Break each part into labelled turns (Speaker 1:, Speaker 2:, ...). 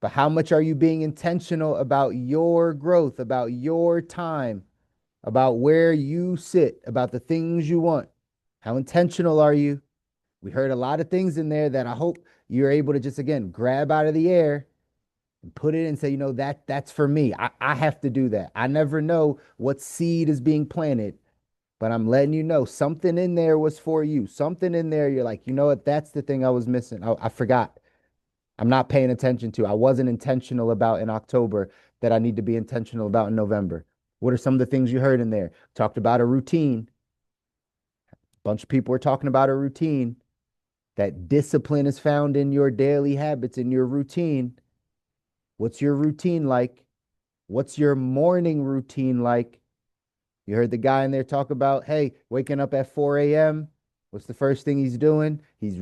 Speaker 1: But how much are you being intentional about your growth, about your time, about where you sit, about the things you want? How intentional are you? We heard a lot of things in there that I hope you're able to just again grab out of the air and put it and say, that's for me. I have to do that. I never know what seed is being planted, but I'm letting you know something in there was for you. Something in there, you're like, you know what? That's the thing I was missing. I forgot. I'm not paying attention to. I wasn't intentional about in October that I need to be intentional about in November. What are some of the things you heard in there? Talked about a routine. A bunch of people were talking about a routine. That discipline is found in your daily habits, in your routine. What's your routine like? What's your morning routine like? You heard the guy in there talk about, hey, waking up at 4 a.m. What's the first thing he's doing? He's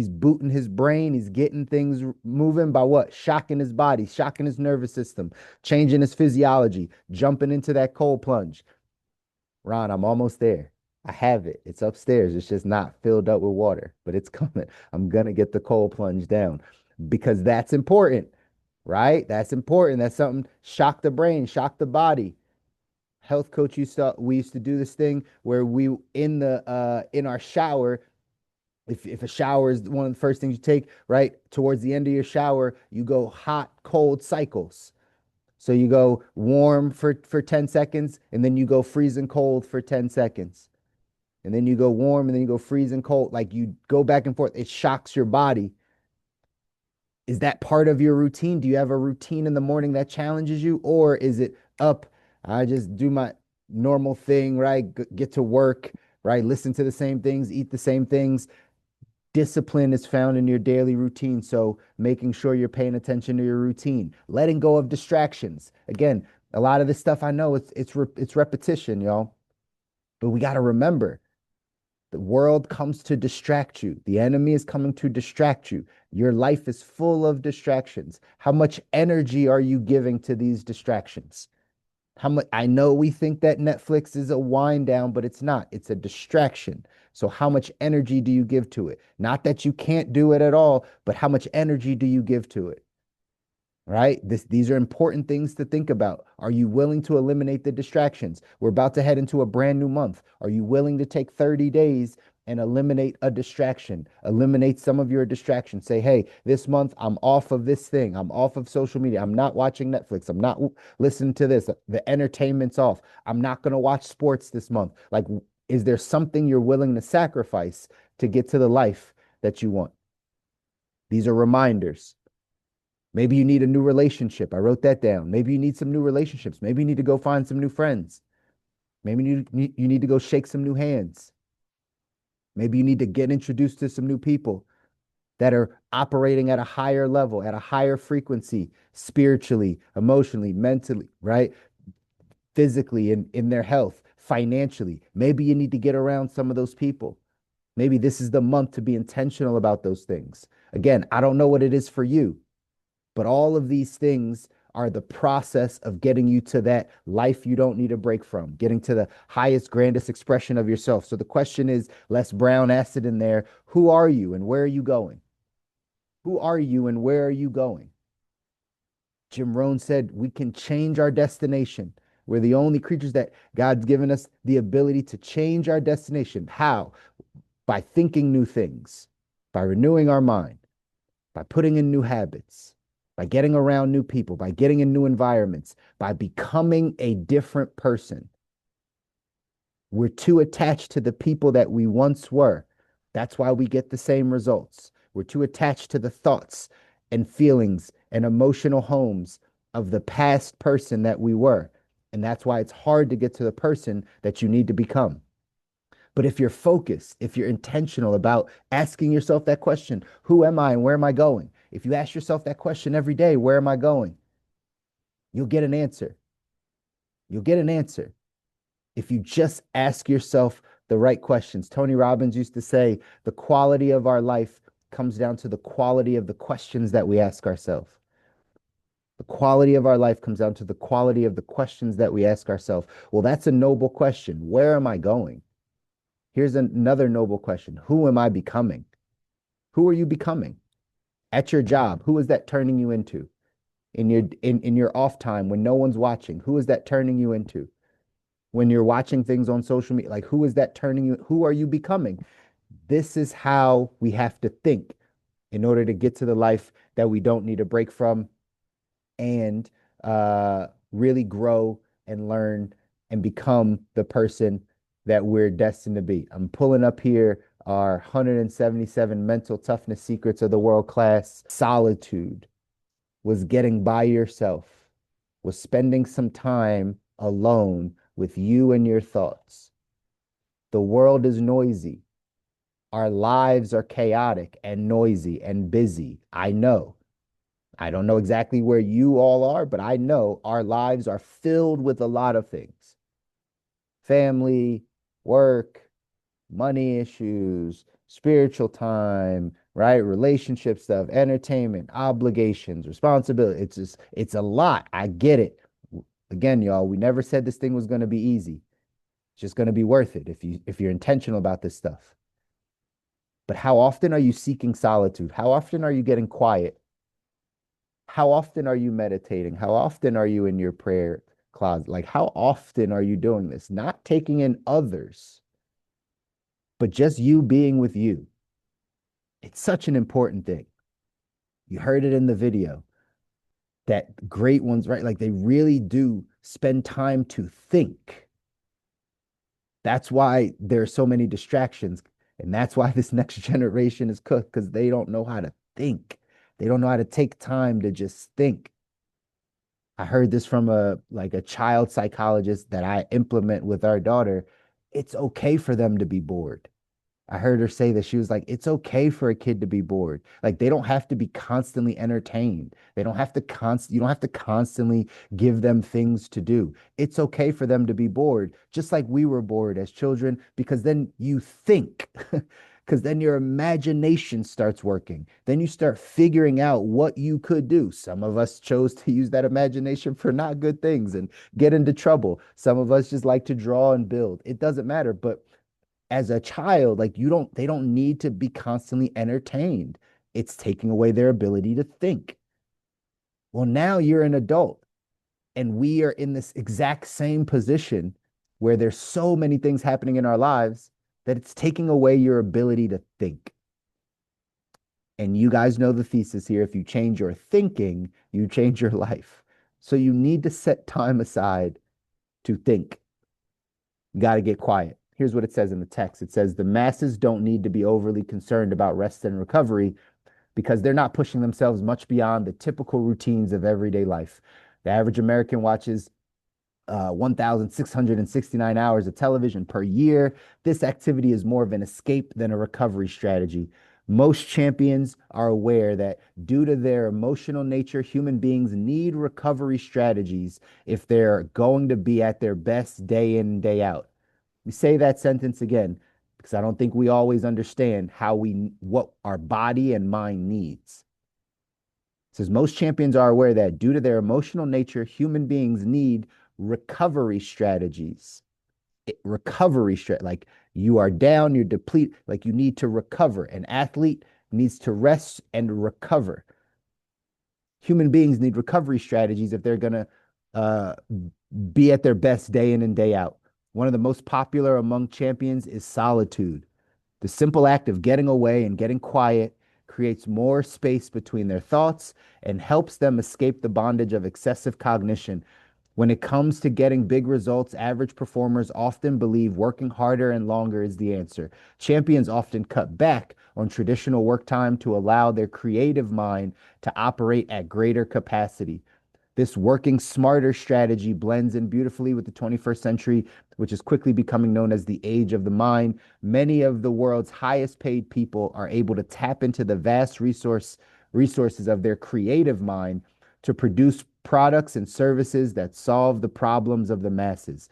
Speaker 1: booting his brain. He's getting things moving by what? Shocking his body, shocking his nervous system, changing his physiology, jumping into that cold plunge. Ron, I'm almost there. I have it. It's upstairs. It's just not filled up with water, but it's coming. I'm gonna get the cold plunge down because that's important, right? That's important. That's something shock the brain, shock the body. Health coach we used to do this thing where we in our shower, if a shower is one of the first things you take, right? Towards the end of your shower, you go hot, cold cycles. So you go warm for 10 seconds, and then you go freezing cold for 10 seconds. And then you go warm, and then you go freezing cold. Like you go back and forth. It shocks your body. Is that part of your routine? Do you have a routine in the morning that challenges you? Or is it up? I just do my normal thing, right? Get to work, right? Listen to the same things, eat the same things. Discipline is found in your daily routine. So making sure you're paying attention to your routine, letting go of distractions. Again, a lot of this stuff I know it's repetition, y'all. But we got to remember the world comes to distract you. The enemy is coming to distract you. Your life is full of distractions. How much energy are you giving to these distractions? How much I know we think that Netflix is a wind down, but it's not. It's a distraction. So how much energy do you give to it? Not that you can't do it at all, but how much energy do you give to it? Right? These are important things to think about. Are you willing to eliminate the distractions? We're about to head into a brand new month. Are you willing to take 30 days and eliminate a distraction? Eliminate some of your distractions. Say, hey, this month I'm off of this thing. I'm off of social media. I'm not watching Netflix. I'm not listening to this. The entertainment's off. I'm not going to watch sports this month. Like, is there something you're willing to sacrifice to get to the life that you want? These are reminders. Maybe you need a new relationship. I wrote that down. Maybe you need some new relationships. Maybe you need to go find some new friends. Maybe you need to go shake some new hands. Maybe you need to get introduced to some new people that are operating at a higher level, at a higher frequency, spiritually, emotionally, mentally, right? Physically, in their health, financially. Maybe you need to get around some of those people. Maybe this is the month to be intentional about those things. Again, I don't know what it is for you. But all of these things are the process of getting you to that life you don't need a break from, getting to the highest, grandest expression of yourself. So the question is, Les Brown asked it in there, who are you and where are you going? Who are you and where are you going? Jim Rohn said, we can change our destination. We're the only creatures that God's given us the ability to change our destination. How? By thinking new things, by renewing our mind, by putting in new habits, by getting around new people, by getting in new environments, by becoming a different person. We're too attached to the people that we once were. That's why we get the same results. We're too attached to the thoughts and feelings and emotional homes of the past person that we were. And that's why it's hard to get to the person that you need to become. But if you're focused, if you're intentional about asking yourself that question, who am I and where am I going? If you ask yourself that question every day, where am I going? You'll get an answer. You'll get an answer if you just ask yourself the right questions. Tony Robbins used to say, the quality of our life comes down to the quality of the questions that we ask ourselves. The quality of our life comes down to the quality of the questions that we ask ourselves. Well, that's a noble question. Where am I going? Here's another noble question. Who am I becoming? Who are you becoming? At your job, who is that turning you into? in your off time when no one's watching? Who is that turning you into? When you're watching things on social media, like who is that turning you? Who are you becoming? This is how we have to think in order to get to the life that we don't need a break from and really grow and learn and become the person that we're destined to be. I'm pulling up here our 177 mental toughness secrets of the world class. Solitude was getting by yourself, was spending some time alone with you and your thoughts. The world is noisy. Our lives are chaotic and noisy and busy. I know. I don't know exactly where you all are, but I know our lives are filled with a lot of things: family, work, money issues, spiritual time, right? Relationship stuff, entertainment, obligations, responsibility. It's a lot. I get it. Again, y'all, we never said this thing was going to be easy. It's just going to be worth it if you're intentional about this stuff. But how often are you seeking solitude? How often are you getting quiet? How often are you meditating? How often are you in your prayer closet? Like, how often are you doing this? Not taking in others, but just you being with you. It's such an important thing. You heard it in the video that great ones, right? Like, they really do spend time to think. That's why there are so many distractions. And that's why this next generation is cooked because they don't know how to think. They don't know how to take time to just think. I heard this from a child psychologist that I implement with our daughter. It's okay for them to be bored. I heard her say that she was like, it's okay for a kid to be bored. Like they don't have to be constantly entertained. They don't have to you don't have to constantly give them things to do. It's okay for them to be bored, just like we were bored as children, because then you think. Because then your imagination starts working. Then you start figuring out what you could do. Some of us chose to use that imagination for not good things and get into trouble. Some of us just like to draw and build. It doesn't matter. But as a child, like they don't need to be constantly entertained. It's taking away their ability to think. Well, now you're an adult and we are in this exact same position where there's so many things happening in our lives that it's taking away your ability to think. And you guys know the thesis here. If you change your thinking, you change your life. So you need to set time aside to think. You got to get quiet. Here's what it says in the text. It says the masses don't need to be overly concerned about rest and recovery because they're not pushing themselves much beyond the typical routines of everyday life. The average American watches 1,669 hours of television per year. This activity is more of an escape than a recovery strategy. Most champions are aware that due to their emotional nature, human beings need recovery strategies if they're going to be at their best day in and day out. We say that sentence again because I don't think we always understand what our body and mind needs. It says most champions are aware that due to their emotional nature, human beings need recovery strategies. Like you are down, you're depleted, like you need to recover. An athlete needs to rest and recover. Human beings need recovery strategies if they're going to uh, be at their best day in and day out. One of the most popular among champions is solitude. The simple act of getting away and getting quiet creates more space between their thoughts and helps them escape the bondage of excessive cognition. When it comes to getting big results, average performers often believe working harder and longer is the answer. Champions often cut back on traditional work time to allow their creative mind to operate at greater capacity. This working smarter strategy blends in beautifully with the 21st century, which is quickly becoming known as the age of the mind. Many of the world's highest paid people are able to tap into the vast resources of their creative mind to produce products and services that solve the problems of the masses.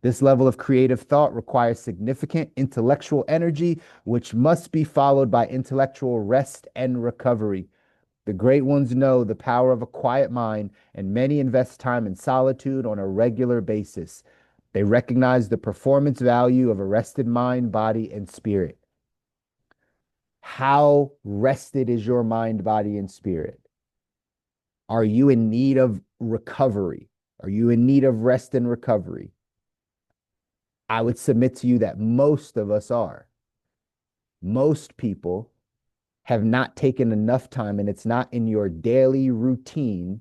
Speaker 1: This level of creative thought requires significant intellectual energy, which must be followed by intellectual rest and recovery. The great ones know the power of a quiet mind, and many invest time in solitude on a regular basis. They recognize the performance value of a rested mind, body, and spirit. How rested is your mind, body, and spirit? Are you in need of recovery? Are you in need of rest and recovery? I would submit to you that most of us are. Most people have not taken enough time, and it's not in your daily routine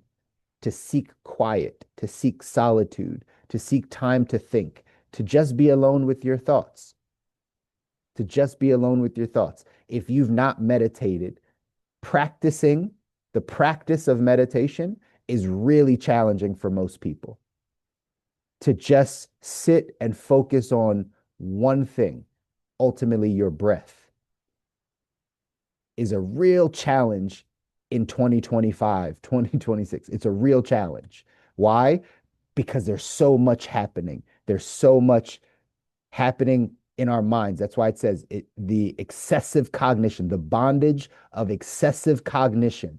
Speaker 1: to seek quiet, to seek solitude, to seek time to think, to just be alone with your thoughts, to just be alone with your thoughts. If you've not meditated, practicing the practice of meditation is really challenging for most people. To just sit and focus on one thing, ultimately your breath, is a real challenge in 2025, 2026. It's a real challenge. Why? Because there's so much happening. There's so much happening in our minds. That's why it says the excessive cognition, the bondage of excessive cognition.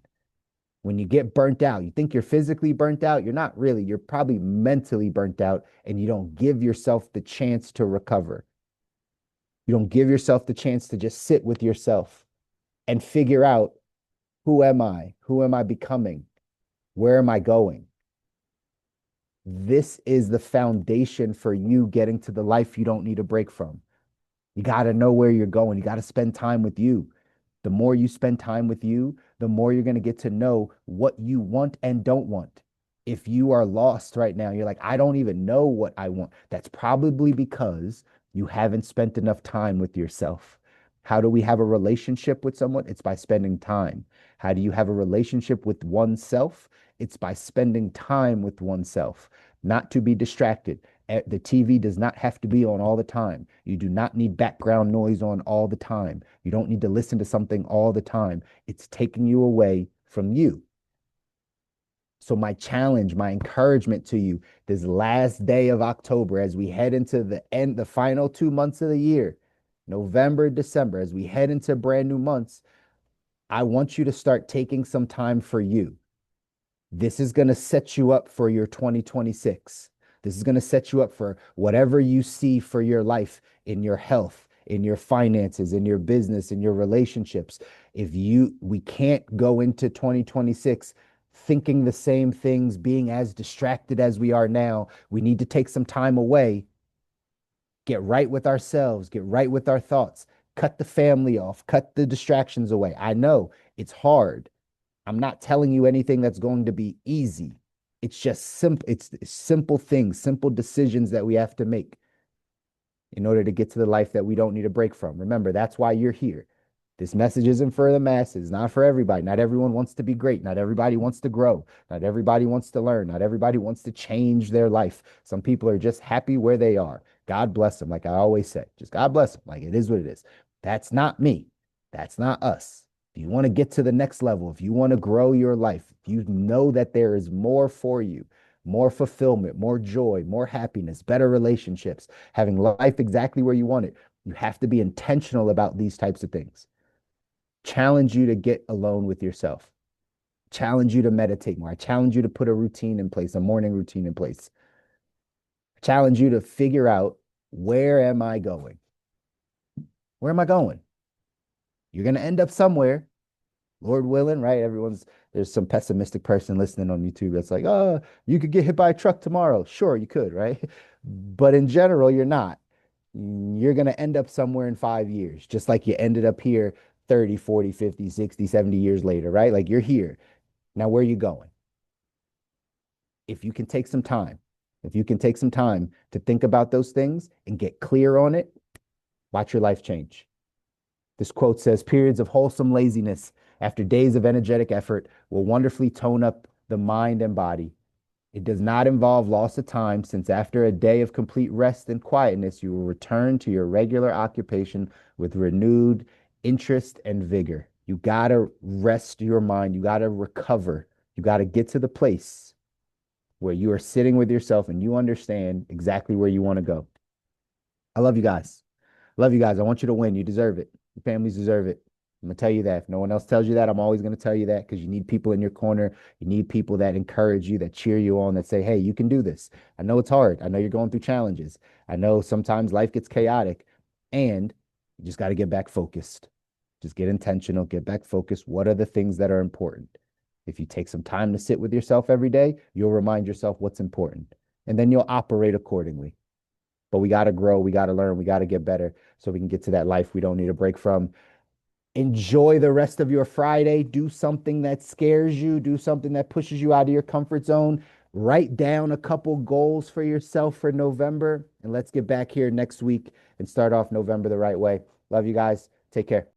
Speaker 1: When you get burnt out, you think you're physically burnt out. You're not really. You're probably mentally burnt out, and you don't give yourself the chance to recover. You don't give yourself the chance to just sit with yourself and figure out, who am I? Who am I becoming? Where am I going? This is the foundation for you getting to the life you don't need a break from. You got to know where you're going. You got to spend time with you. The more you spend time with you, the more you're going to get to know what you want and don't want. If you are lost right now, you're like, I don't even know what I want. That's probably because you haven't spent enough time with yourself. How do we have a relationship with someone? It's by spending time. How do you have a relationship with oneself? It's by spending time with oneself, not to be distracted. The TV does not have to be on all the time. You do not need background noise on all the time. You don't need to listen to something all the time. It's taking you away from you. So my challenge, my encouragement to you this last day of October, as we head into the end, the final 2 months of the year, November, December, as we head into brand new months, I want you to start taking some time for you. This is going to set you up for your 2026. This is going to set you up for whatever you see for your life, in your health, in your finances, in your business, in your relationships. We can't go into 2026 thinking the same things, being as distracted as we are now. We need to take some time away, get right with ourselves, get right with our thoughts, cut the family off, cut the distractions away. I know it's hard. I'm not telling you anything that's going to be easy. It's just simple. It's simple things, simple decisions that we have to make in order to get to the life that we don't need a break from. Remember, that's why you're here. This message isn't for the masses, not for everybody. Not everyone wants to be great. Not everybody wants to grow. Not everybody wants to learn. Not everybody wants to change their life. Some people are just happy where they are. God bless them. Like I always say, just God bless them. Like it is what it is. That's not me. That's not us. If you want to get to the next level, if you want to grow your life, if you know that there is more for you, more fulfillment, more joy, more happiness, better relationships, having life exactly where you want it, you have to be intentional about these types of things. Challenge you to get alone with yourself. Challenge you to meditate more. I challenge you to put a routine in place, a morning routine in place. Challenge you to figure out, where am I going? Where am I going? You're going to end up somewhere, Lord willing, right? There's some pessimistic person listening on YouTube that's like, oh, you could get hit by a truck tomorrow. Sure, you could, right? But in general, you're not. You're going to end up somewhere in 5 years, just like you ended up here 30, 40, 50, 60, 70 years later, right? Like you're here. Now, where are you going? If you can take some time, if you can take some time to think about those things and get clear on it, watch your life change. This quote says, periods of wholesome laziness after days of energetic effort will wonderfully tone up the mind and body. It does not involve loss of time, since after a day of complete rest and quietness, you will return to your regular occupation with renewed interest and vigor. You got to rest your mind. You got to recover. You got to get to the place where you are sitting with yourself and you understand exactly where you want to go. I love you guys. Love you guys. I want you to win. You deserve it. Your families deserve it. I'm gonna tell you that. If no one else tells you that, I'm always gonna tell you that, because you need people in your corner. You need people that encourage you, that cheer you on, that say, hey, you can do this. I know it's hard. I know you're going through challenges. I know sometimes life gets chaotic, and you just got to get back focused. Just get intentional, get back focused. What are the things that are important? If you take some time to sit with yourself every day, you'll remind yourself what's important, and then you'll operate accordingly. But we got to grow, we got to learn, we got to get better so we can get to that life we don't need a break from. Enjoy the rest of your Friday. Do something that scares you, do something that pushes you out of your comfort zone. Write down a couple goals for yourself for November, and let's get back here next week and start off November the right way. Love you guys. Take care.